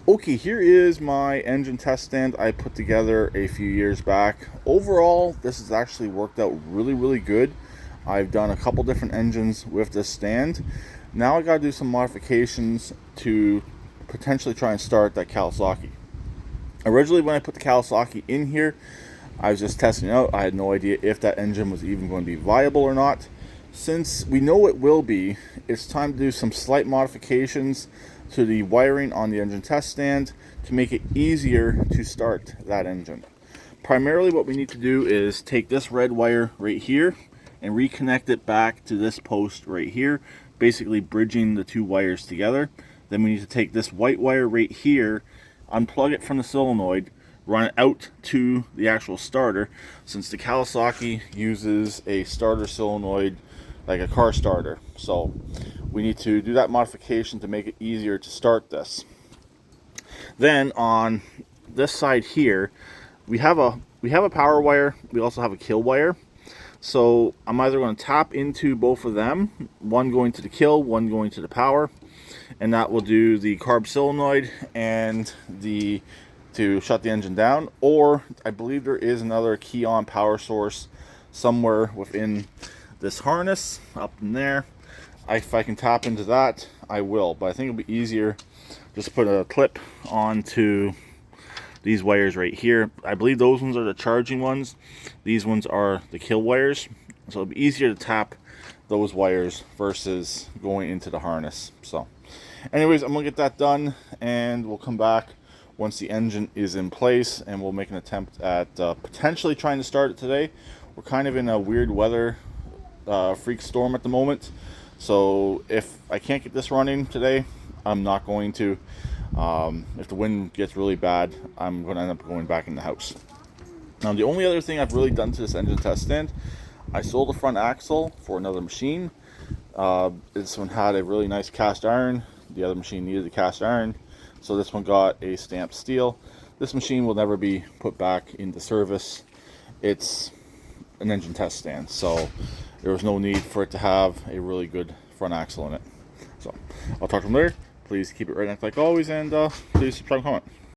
Okay, here is my engine test stand I put together a few years back. Overall, this has actually worked out really good. I've done a couple different engines with this stand. Now I gotta do some modifications to potentially try and start that Kawasaki. Originally, when I put the Kawasaki in here, I was just testing it out. I had no idea if that engine was even going to be viable or not. Since we know it will be, it's time to do some slight modifications to the wiring on the engine test stand to make it easier to start that engine. Primarily what we need to do is take this red wire right here and reconnect it back to this post right here, basically bridging the two wires together. Then we need to take this white wire right here, unplug it from the solenoid, run it out to the actual starter, since the Kawasaki uses a starter solenoid like a car starter. So we need to do that modification to make it easier to start this. Then on this side here, we have a power wire, we also have a kill wire. So I'm either going to tap into both of them, one going to the kill, one going to the power, and that will do the carb solenoid and to shut the engine down. Or I believe there is another key on power source somewhere within this harness up in there. If I can tap into that, I will, but I think it'll be easier just to put a clip onto these wires right here. I believe those ones are the charging ones, these ones are the kill wires, so it'll be easier to tap those wires versus going into the harness. So anyways, I'm gonna get that done and we'll come back once the engine is in place and we'll make an attempt at potentially trying to start it today. We're kind of in a weird weather freak storm at the moment, so if I can't get this running today, I'm not going to. If the wind gets really bad, I'm going to end up going back in the house. Now, the only other thing I've really done to this engine test stand, I sold the front axle for another machine. This one had a really nice cast iron. The other machine needed a cast iron, so this one got a stamped steel. This machine will never be put back into service. It's an engine test stand, so there was no need for it to have a really good front axle in it. So I'll talk to them later. Please keep it right next like always, and please subscribe and comment.